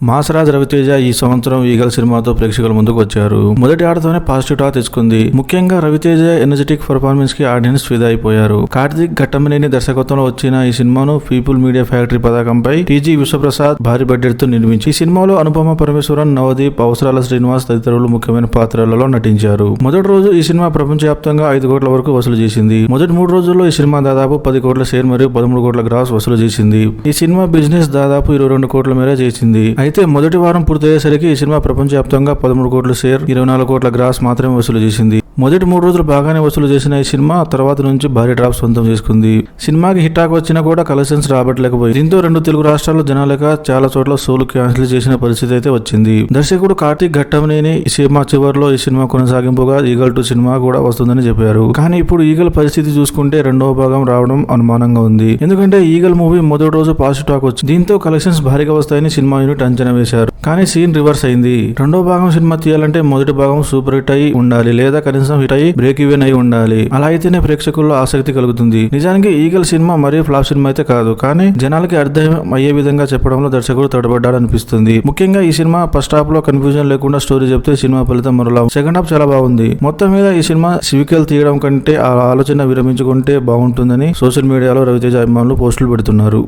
మాసరాజ్ రవితేజ ఈ సంవత్సరం ఈగల్ సినిమాతో ప్రేక్షకుల ముందుకు వచ్చారు. మొదటి ఆటతోనే పాజిటివ్ టాక్ తెచ్చుకుంది. ముఖ్యంగా రవితేజ ఎనర్జెటిక్ పర్ఫార్మెన్స్ కి ఆడియన్స్ ఫిదా అయిపోయారు. కార్తిక్ ఘట్టమనేని దర్శకత్వంలో వచ్చిన ఈ సినిమాను పీపుల్ మీడియా ఫ్యాక్టరీ పతాకంపై టీజీ విశ్వప్రసాద్ భారీ బడ్జెట్ తో నిర్మించి ఈ సినిమాలో అనుపమ పరమేశ్వరన్, నవదీప్, అవసరాల శ్రీనివాస్ తదితరులు ముఖ్యమైన పాత్రలలో నటించారు. మొదటి రోజు ఈ సినిమా ప్రపంచవ్యాప్తంగా 5 కోట్ల వరకు వసూలు చేసింది. మొదటి 3 రోజుల్లో ఈ సినిమా దాదాపు 10 కోట్ల షేర్ మరియు 13 కోట్ల గ్రాస్ వసూలు చేసింది. ఈ సినిమా బిజినెస్ దాదాపు 22 కోట్ల మేర చేసింది. అయితే మొదటి వారం పూర్తయ్యేసరికి ఈ సినిమా ప్రపంచవ్యాప్తంగా 13 కోట్ల షేర్, 24 కోట్ల గ్రాస్ మాత్రమే వసూలు చేసింది. మొదటి 3 రోజులు బాగానే వసూలు చేసిన ఈ సినిమా తర్వాత నుంచి భారీ డ్రాప్ సొంతం చేసుకుంది. సినిమాకి హిటాక్ వచ్చినా కూడా కలెక్షన్స్ రాబట్టలేకపోయింది. దీంతో 2 తెలుగు రాష్ట్రాల్లో జనాలేక చాలా చోట్ల షోలు క్యాన్సిల్ చేసిన పరిస్థితి అయితే వచ్చింది. దర్శకుడు కార్తిక్ ఘట్టమనేని ఈ సినిమా చివరిలో ఈ సినిమా కొనసాగింపుగా ఈగల్ 2 సినిమా కూడా వస్తుందని చెప్పారు. కానీ ఇప్పుడు ఈగల్ పరిస్థితి చూసుకుంటే రెండవ భాగం రావడం అనుమానంగా ఉంది. ఎందుకంటే ఈగల్ మూవీ మొదటి రోజు పాజిటివ్ టాక్ వచ్చింది. దీంతో కలెక్షన్స్ భారీగా వస్తాయని సినిమా యూనిట్ అంచనా వేశారు. కానీ సీన్ రివర్స్ అయింది. రెండో భాగం సినిమా తీయాలంటే మొదటి భాగం సూపర్ హిట్ అయి ఉండాలి, లేదా కనీసం హిట్ అయి బ్రేక్ ఈవెన్ అయి ఉండాలి. అలా అయితేనే ప్రేక్షకుల్లో ఆసక్తి కలుగుతుంది. నిజానికి ఈగల్ సినిమా మరీ ఫ్లాప్ సినిమా అయితే కాదు, కానీ జనాలకి అర్థం అయ్యే విధంగా చెప్పడంలో దర్శకుడు తడబడ్డాడనిపిస్తుంది. ముఖ్యంగా ఈ సినిమా ఫస్ట్ హాఫ్ లో కన్ఫ్యూజన్ లేకుండా స్టోరీ చెప్తే సినిమా ఫలితం మరోలా. సెకండ్ హాఫ్ చాలా బాగుంది. మొత్తం మీద ఈ సినిమా సివికల్ తీయడం కంటే ఆ ఆలోచన విరమించుకుంటే బాగుంటుందని సోషల్ మీడియాలో రవితేజ అభిమానులు పోస్టులు పెడుతున్నారు.